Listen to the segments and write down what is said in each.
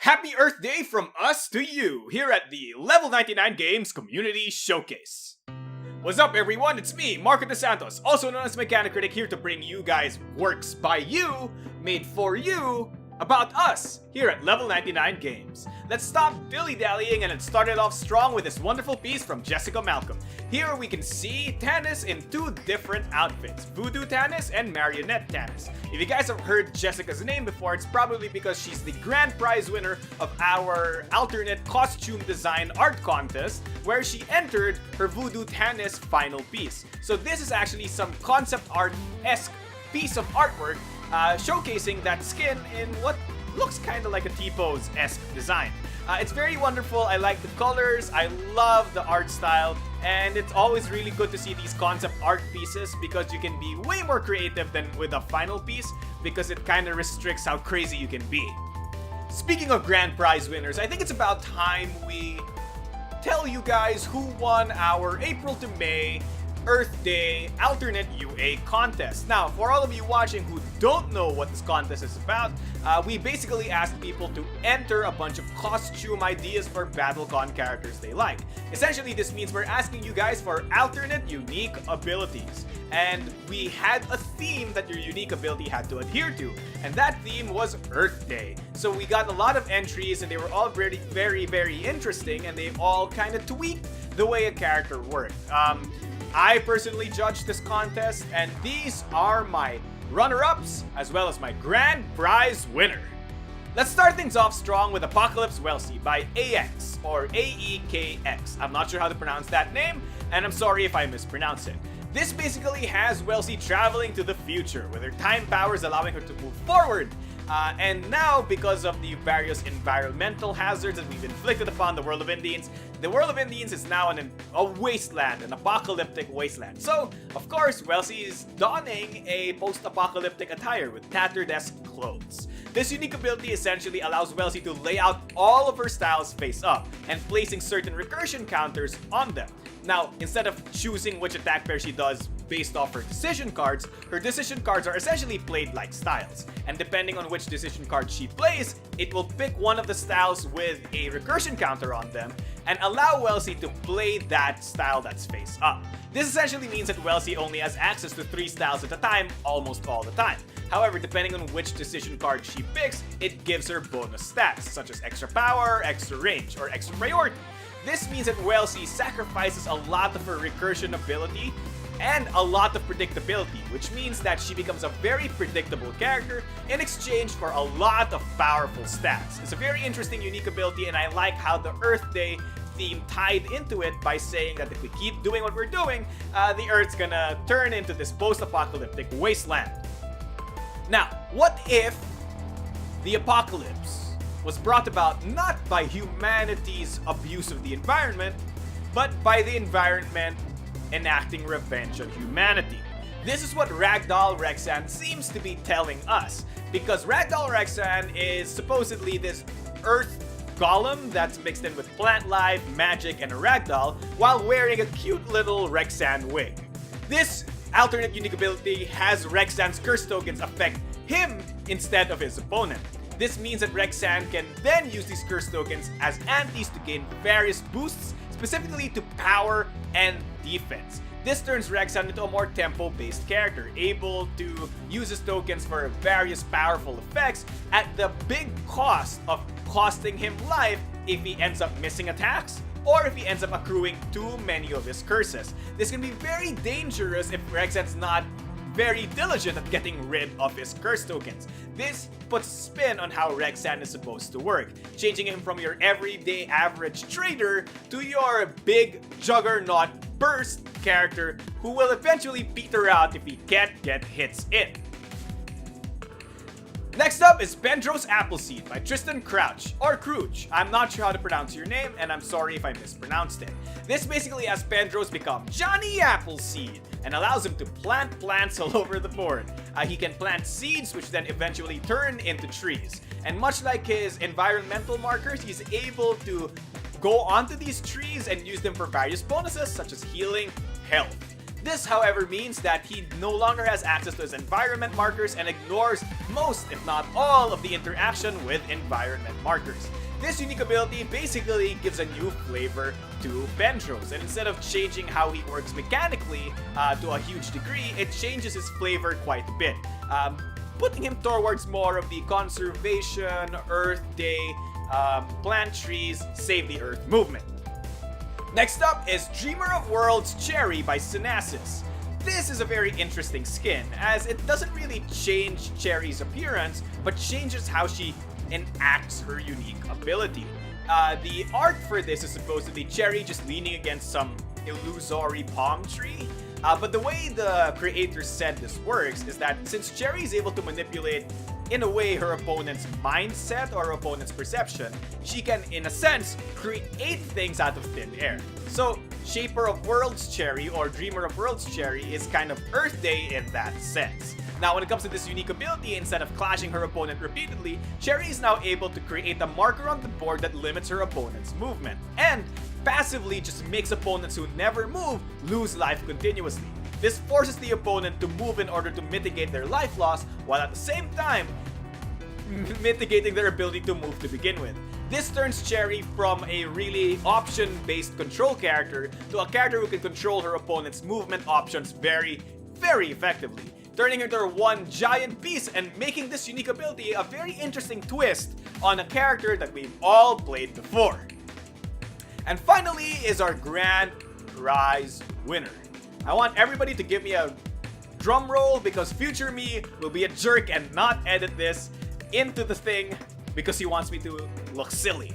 Happy Earth Day from us to you here at the Level 99 Games Community Showcase. What's up everyone, it's me, Marco De Santos, also known as Mechanic Critic, here to bring you guys works by you, made for you, about us here at Level 99 Games. Let's stop dilly-dallying and let's start it off strong with this wonderful piece from Jessica Malcolm. Here we can see Tannis in two different outfits, Voodoo Tannis and Marionette Tannis. If you guys have heard Jessica's name before, it's probably because she's the grand prize winner of our alternate costume design art contest, where she entered her Voodoo Tannis final piece. So this is actually some concept art-esque piece of artwork showcasing that skin in what looks kind of like a T-pose-esque design. It's very wonderful. I like the colors, I love the art style, and it's always really good to see these concept art pieces because you can be way more creative than with a final piece because it kind of restricts how crazy you can be. Speaking of grand prize winners, I think it's about time we tell you guys who won our April to May Earth Day alternate UA contest. Now, for all of you watching who don't know what this contest is about, we basically asked people to enter a bunch of costume ideas for BattleCon characters they like. Essentially, this means we're asking you guys for alternate unique abilities. And we had a theme that your unique ability had to adhere to, and that theme was Earth Day. So we got a lot of entries and they were all very interesting, and they all kind of tweaked the way a character worked. I personally judged this contest, and these are my runner-ups as well as my grand prize winner. Let's start things off strong with Apocalypse Welsi by AX, or AEKX. I'm not sure how to pronounce that name, and I'm sorry if I mispronounce it. This basically has Welsi traveling to the future, with her time powers allowing her to move forward. And now, because of the various environmental hazards that we've inflicted upon the world of Indians is now a wasteland, an apocalyptic wasteland. So, of course, Welsi is donning a post-apocalyptic attire with tattered-esque clothes. This unique ability essentially allows Welsi to lay out all of her styles face up and placing certain recursion counters on them. Now, instead of choosing which attack pair she does based off her decision cards are essentially played like styles. And depending on which decision card she plays, it will pick one of the styles with a recursion counter on them and allow Welsi to play that style that's face up. This essentially means that Welsi only has access to 3 styles at a time, almost all the time. However, depending on which decision card she picks, it gives her bonus stats, such as extra power, extra range, or extra priority. This means that Welsi sacrifices a lot of her recursion ability and a lot of predictability, which means that she becomes a very predictable character in exchange for a lot of powerful stats. It's a very interesting unique ability, and I like how the Earth Day theme tied into it by saying that if we keep doing what we're doing, the Earth's gonna turn into this post-apocalyptic wasteland. Now, what if the apocalypse was brought about not by humanity's abuse of the environment, but by the environment enacting revenge on humanity? This is what Ragdoll Rexan seems to be telling us, because Ragdoll Rexan is supposedly this earth golem that's mixed in with plant life, magic, and a ragdoll while wearing a cute little Rexan wig. This alternate unique ability has Rexan's curse tokens affect him instead of his opponent. This means that Rexan can then use these curse tokens as antis to gain various boosts, specifically to power and defense. This turns Rexan into a more tempo-based character, able to use his tokens for various powerful effects at the big cost of costing him life if he ends up missing attacks or if he ends up accruing too many of his curses. This can be very dangerous if Rexan's not very diligent at getting rid of his curse tokens. This puts spin on how Rexan is supposed to work, changing him from your everyday average trader to your big juggernaut burst character who will eventually peter out if he can't get hits in. Next up is Pendro's Appleseed by Tristan Crouch, or Crouch. I'm not sure how to pronounce your name, and I'm sorry if I mispronounced it. This basically has Pendros become Johnny Appleseed and allows him to plant plants all over the board. He can plant seeds which then eventually turn into trees. And much like his environmental markers, he's able to go onto these trees and use them for various bonuses such as healing, health. This, however, means that he no longer has access to his environment markers and ignores most, if not all, of the interaction with environment markers. This unique ability basically gives a new flavor to Bendros, and instead of changing how he works mechanically to a huge degree, it changes his flavor quite a bit, putting him towards more of the conservation, Earth Day, plant trees, save the Earth movement. Next up is Dreamer of Worlds Cherry by Synasis. This is a very interesting skin, as it doesn't really change Cherry's appearance, but changes how she enacts her unique ability. The art for this is supposedly Cherry just leaning against some illusory palm tree, but the way the creator said this works is that since Cherry is able to manipulate, in a way, her opponent's mindset or opponent's perception, she can, in a sense, create things out of thin air. So, Shaper of Worlds Cherry or Dreamer of Worlds Cherry is kind of Earth Day in that sense. Now, when it comes to this unique ability, instead of clashing her opponent repeatedly, Cherry is now able to create a marker on the board that limits her opponent's movement, and passively just makes opponents who never move lose life continuously. This forces the opponent to move in order to mitigate their life loss, while at the same time mitigating their ability to move to begin with. This turns Cherry from a really option-based control character to a character who can control her opponent's movement options very, very effectively, turning her into one giant beast and making this unique ability a very interesting twist on a character that we've all played before. And finally is our grand prize winner. I want everybody to give me a drum roll because future me will be a jerk and not edit this into the thing because he wants me to look silly.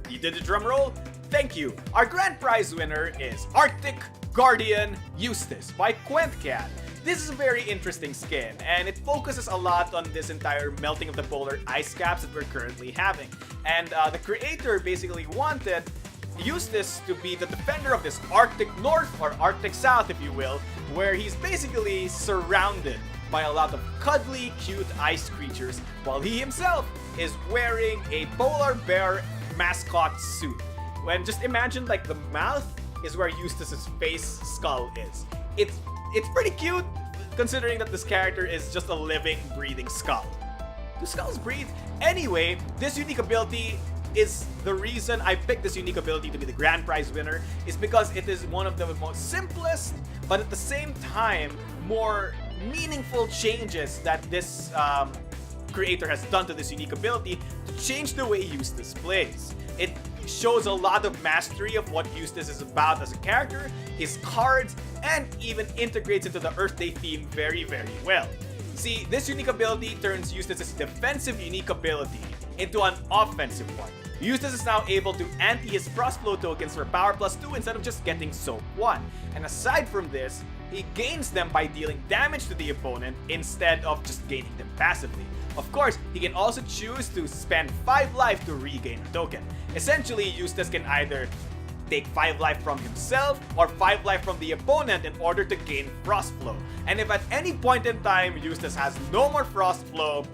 You did the drum roll? Thank you. Our grand prize winner is Arctic Guardian Eustace by QuentCat. This is a very interesting skin, and it focuses a lot on this entire melting of the polar ice caps that we're currently having. And the creator basically wanted Eustace to be the defender of this Arctic North, or Arctic South if you will, where he's basically surrounded by a lot of cuddly, cute ice creatures, while he himself is wearing a polar bear mascot suit. When just imagine like the mouth is where Eustace's face skull is. It's pretty cute, considering that this character is just a living, breathing skull. Do skulls breathe? Anyway, this unique ability is the reason I picked this unique ability to be the grand prize winner, is because it is one of the most simplest, but at the same time, more meaningful changes that this creator has done to this unique ability to change the way Eustace plays. It shows a lot of mastery of what Eustace is about as a character, his cards, and even integrates into the Earth Day theme very, very well. See, this unique ability turns Eustace's defensive unique ability into an offensive one. Eustace is now able to ante his Frost Flow tokens for Power +2 instead of just getting Soak 1. And aside from this, he gains them by dealing damage to the opponent instead of just gaining them passively. Of course, he can also choose to spend 5 life to regain a token. Essentially, Eustace can either take 5 life from himself or 5 life from the opponent in order to gain Frost Flow. And if at any point in time Eustace has no more Frost Flow,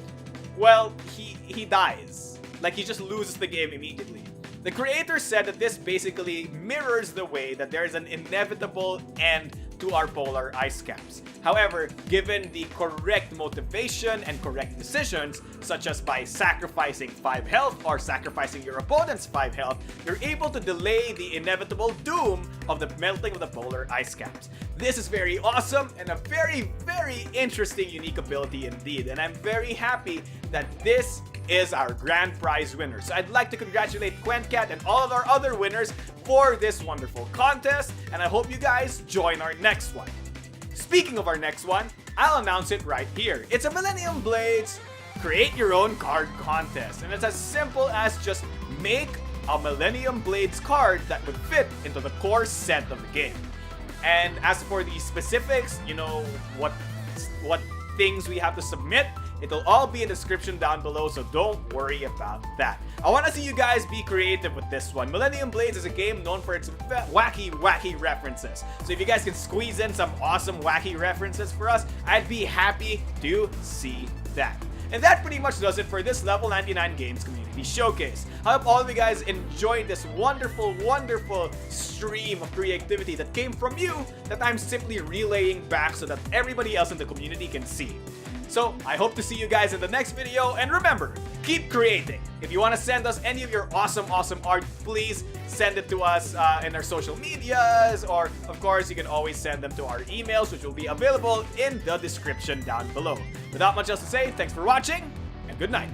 well, he dies. Like, he just loses the game immediately. The creator said that this basically mirrors the way that there is an inevitable end to our polar ice caps. However, given the correct motivation and correct decisions, such as by sacrificing 5 health or sacrificing your opponent's 5 health, you're able to delay the inevitable doom of the melting of the polar ice caps. This is very awesome and a very, very interesting unique ability indeed, and I'm very happy that this is our grand prize winner. So I'd like to congratulate QuentCat and all of our other winners for this wonderful contest, and I hope you guys join our next one. Speaking of our next one, I'll announce it right here. It's a Millennium Blades create your own card contest, and it's as simple as just make a Millennium Blades card that would fit into the core set of the game. And as for the specifics, you know, what things we have to submit, it'll all be in the description down below, so don't worry about that. I want to see you guys be creative with this one. Millennium Blades is a game known for its wacky references. So if you guys can squeeze in some awesome wacky references for us, I'd be happy to see that. And that pretty much does it for this Level 99 Games community the showcase. I hope all of you guys enjoyed this wonderful, wonderful stream of creativity that came from you that I'm simply relaying back so that everybody else in the community can see. So, I hope to see you guys in the next video, and remember, keep creating! If you want to send us any of your awesome art, please send it to us in our social medias, or of course, you can always send them to our emails, which will be available in the description down below. Without much else to say, thanks for watching, and good night!